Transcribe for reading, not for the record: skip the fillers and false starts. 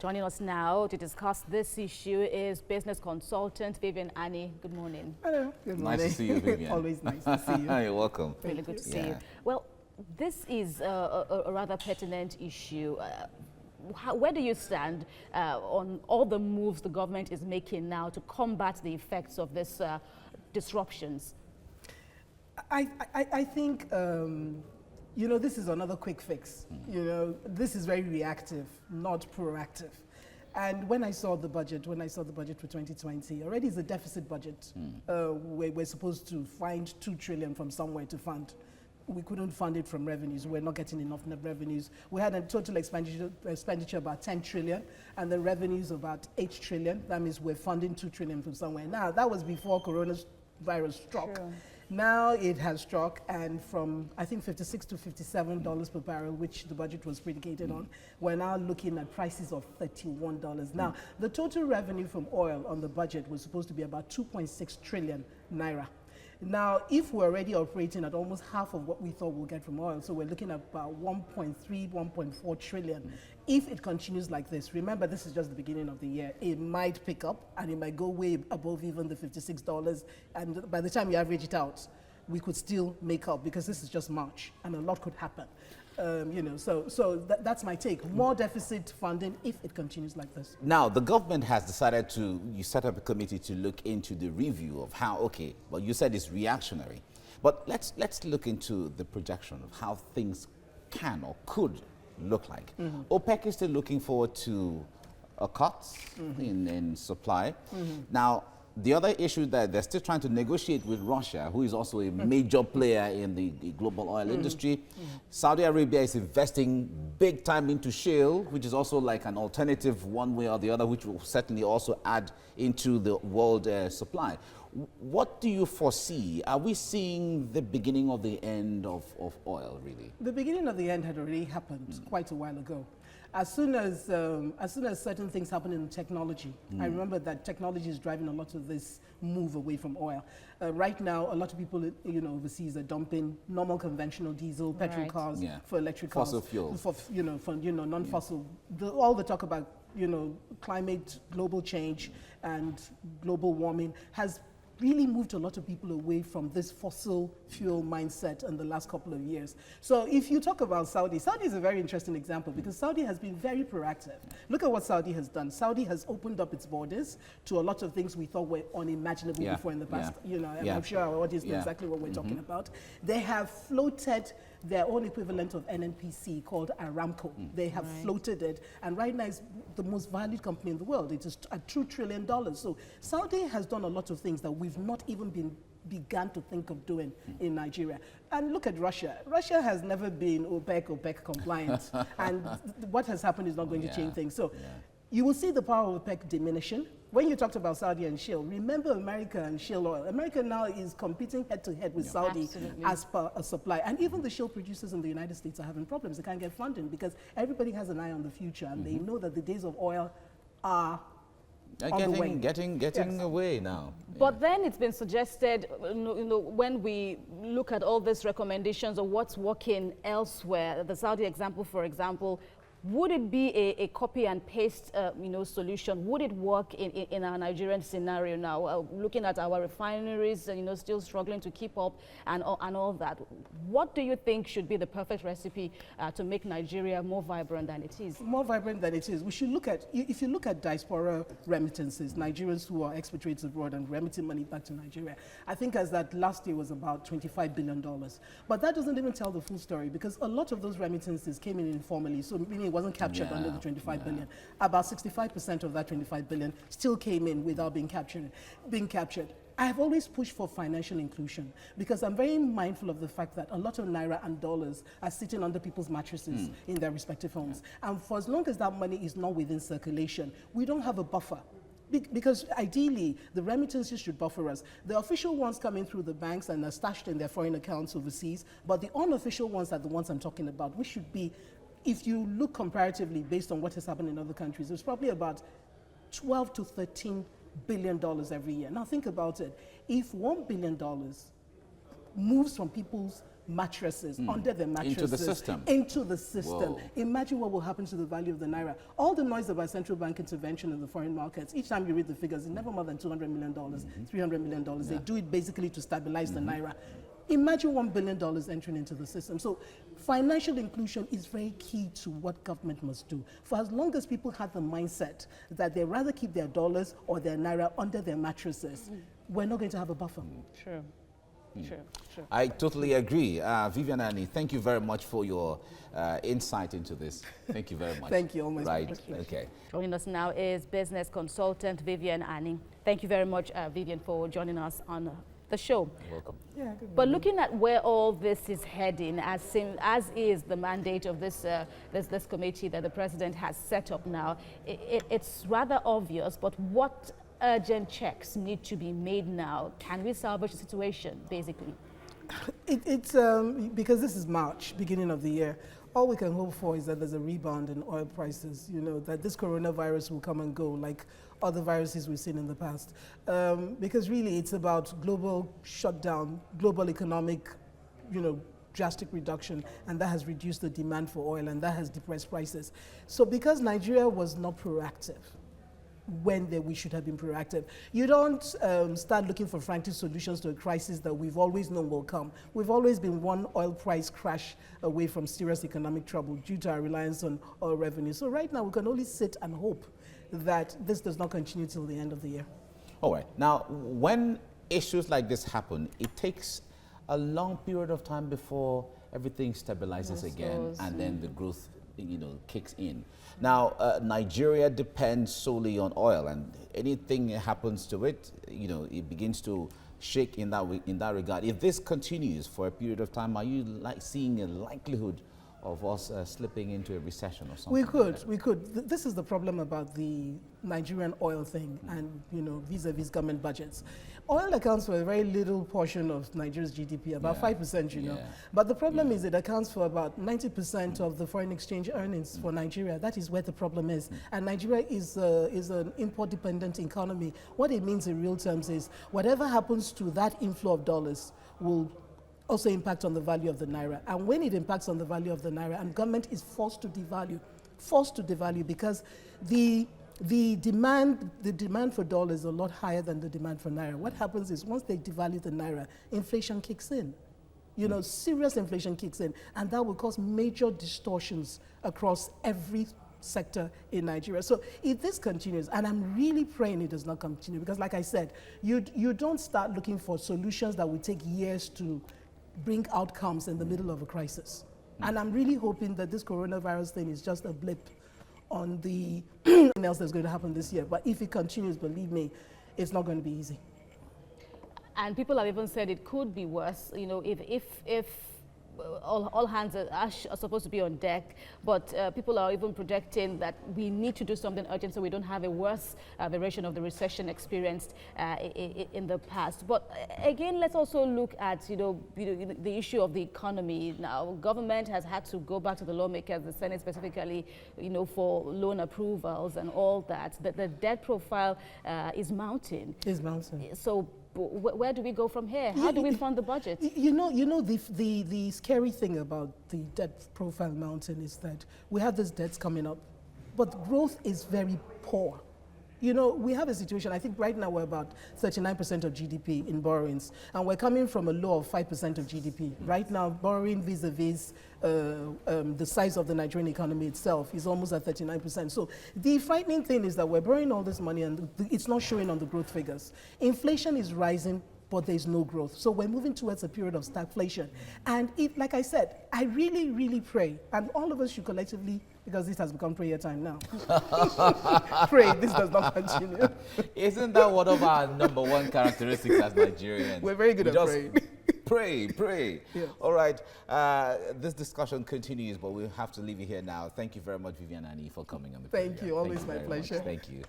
Joining us now to discuss this issue is business consultant Vivian Ani. Good morning. Hello. Good morning. Nice to see you, Vivian. Always nice to see you. You're welcome. Really good to see you. Well, this is a rather pertinent issue. Where do you stand on all the moves the government is making now to combat the effects of this disruptions? I think, you know, this is another quick fix. You know, this is very reactive, not proactive. And when I saw the budget, for 2020, already it's a deficit budget. We're supposed to find 2 trillion from somewhere to fund. We couldn't fund it from revenues. We're not getting enough net revenues. We had a total expenditure about 10 trillion and the revenues about 8 trillion. That means we're funding 2 trillion from somewhere. Now, that was before coronavirus struck. True. Now it has struck, and from, I think, $56 to $57 per barrel, which the budget was predicated on, we're now looking at prices of $31. Now, the total revenue from oil on the budget was supposed to be about 2.6 trillion naira. Now, if we're already operating at almost half of what we thought we'll get from oil, so we're looking at about 1.3, 1.4 trillion. If it continues like this, remember this is just the beginning of the year, it might pick up and it might go way above even the $56. And by the time you average it out, we could still make up because this is just March and a lot could happen. You know, so that's my take. More deficit funding if it continues like this. Now, the government has decided to, you set up a committee to look into the review of how, okay, well, you said it's reactionary, but let's look into the projection of how things can or could look like. OPEC is still looking forward to a cut in supply. Now, the other issue that they're still trying to negotiate with Russia, who is also a major player in the global oil industry. Saudi Arabia is investing big time into shale, which is also like an alternative one way or the other, which will certainly also add into the world supply. What do you foresee? Are we seeing the beginning of the end of oil, really? The beginning of the end had already happened quite a while ago. As soon as certain things happen in technology, I remember that technology is driving a lot of this move away from oil. Right now, a lot of people, you know, overseas are dumping normal conventional diesel, petrol cars for electric cars. Fossil fuels. For non-fossil. All the talk about, you know, climate, global change and global warming has really moved a lot of people away from this fossil fuel mindset in the last couple of years. So if you talk about Saudi is a very interesting example because Saudi has been very proactive. Look at what Saudi has done. Saudi has opened up its borders to a lot of things we thought were unimaginable before in the past. You know, and I'm sure our audience knows exactly what we're talking about. They have floated their own equivalent of NNPC called Aramco. They have floated it, and right now it's the most valued company in the world. It is at $2 trillion. So Saudi has done a lot of things that we've not even began to think of doing in Nigeria. And look at Russia. Russia has never been OPEC compliant, and what has happened is not going to change things. So you will see the power of OPEC diminishing. When you talked about Saudi and shale, remember America and shale oil. America now is competing head-to-head with Saudi as per a supply. And even the shale producers in the United States are having problems. They can't get funding because everybody has an eye on the future and they know that the days of oil are getting away now. But then it's been suggested, you know, when we look at all these recommendations of what's working elsewhere, the Saudi example, for example, would it be a copy and paste, you know, solution? Would it work in our Nigerian scenario now? Looking at our refineries, you know, still struggling to keep up and all that. What do you think should be the perfect recipe to make Nigeria more vibrant than it is? More vibrant than it is. We should look at, if you look at diaspora remittances, Nigerians who are expatriates abroad and remitting money back to Nigeria, I think as that last year was about $25 billion. But that doesn't even tell the full story because a lot of those remittances came in informally. So meaning it wasn't captured under the 25 billion. About 65% of that 25 billion still came in without being captured. I have always pushed for financial inclusion because I'm very mindful of the fact that a lot of naira and dollars are sitting under people's mattresses in their respective homes. And for as long as that money is not within circulation, we don't have a buffer. Because ideally, the remittances should buffer us. The official ones come in through the banks and are stashed in their foreign accounts overseas, but the unofficial ones are the ones I'm talking about, which should be, if you look comparatively based on what has happened in other countries, it's probably about 12 to 13 billion dollars every year. Now think about it. If $1 billion moves from people's mattresses, under their mattresses. Into the system. Into the system. Whoa. Imagine what will happen to the value of the naira. All the noise about central bank intervention in the foreign markets, each time you read the figures, it's never more than $200 million, $300 million. They do it basically to stabilize the naira. Imagine $1 billion entering into the system. So financial inclusion is very key to what government must do. For as long as people have the mindset that they rather keep their dollars or their naira under their mattresses, we're not going to have a buffer. True. True. I totally agree. Vivian Ani, thank you very much for your insight into this. Thank you very much. Thank you. Always right. my pleasure. Okay. Joining us now is business consultant Vivian Ani. Thank you very much, Vivian, for joining us on the show. You're welcome. Yeah, good But morning. looking at where all this is heading, as is the mandate of this committee that the president has set up now, it's rather obvious. But what urgent checks need to be made now? Can we salvage the situation, basically? It's because this is March, beginning of the year. All we can hope for is that there's a rebound in oil prices, that this coronavirus will come and go like other viruses we've seen in the past. Because really it's about global shutdown, global economic, drastic reduction, and that has reduced the demand for oil and that has depressed prices. So because Nigeria was not proactive, when we should have been proactive. You don't start looking for frantic solutions to a crisis that we've always known will come. We've always been one oil price crash away from serious economic trouble due to our reliance on oil revenue. So right now we can only sit and hope that this does not continue till the end of the year. All right. Now, when issues like this happen, it takes a long period of time before everything stabilizes again, and then the growth kicks in. Now, Nigeria depends solely on oil, and anything that happens to it, it begins to shake in that regard. If this continues for a period of time, are you seeing a likelihood of us slipping into a recession or something? We could. This is the problem about the Nigerian oil thing and, vis-a-vis government budgets. Oil accounts for a very little portion of Nigeria's GDP, about 5%, you know. But the problem is it accounts for about 90% of the foreign exchange earnings for Nigeria. That is where the problem is. And Nigeria is an import-dependent economy. What it means in real terms is whatever happens to that inflow of dollars will also impact on the value of the naira. And when it impacts on the value of the naira, and government is forced to devalue because the demand for dollars is a lot higher than the demand for naira. What happens is once they devalue the naira, inflation kicks in. Serious inflation kicks in, and that will cause major distortions across every sector in Nigeria. So if this continues, and I'm really praying it does not continue, because like I said, you don't start looking for solutions that will take years to bring outcomes in the middle of a crisis. And I'm really hoping that this coronavirus thing is just a blip on the anything else that's going to happen this year. But if it continues, believe me, it's not going to be easy. And people have even said it could be worse, if all hands are supposed to be on deck, but people are even projecting that we need to do something urgent so we don't have a worse variation of the recession experienced in the past. But again, let's also look at the issue of the economy. Now, government has had to go back to the lawmakers, the Senate specifically, for loan approvals and all that. The debt profile is mounting. So where do we go from here? How do we fund the budget? The scary thing about the debt profile mountain is that we have these debts coming up, but growth is very poor. We have a situation, I think right now we're about 39% of GDP in borrowings, and we're coming from a low of 5% of GDP. Right now, borrowing vis-a-vis the size of the Nigerian economy itself is almost at 39%. So the frightening thing is that we're borrowing all this money and it's not showing on the growth figures. Inflation is rising, but there's no growth. So we're moving towards a period of stagflation. And like I said, I really, really pray, and all of us should collectively, because this has become prayer time now, pray this does not continue. Isn't that one of our number one characteristics as Nigerians? We're very good at praying. Pray. Yes. All right. This discussion continues, but we'll have to leave you here now. Thank you very much, Vivian Ani, for coming on the program. Thank you. Always my pleasure. Thank you.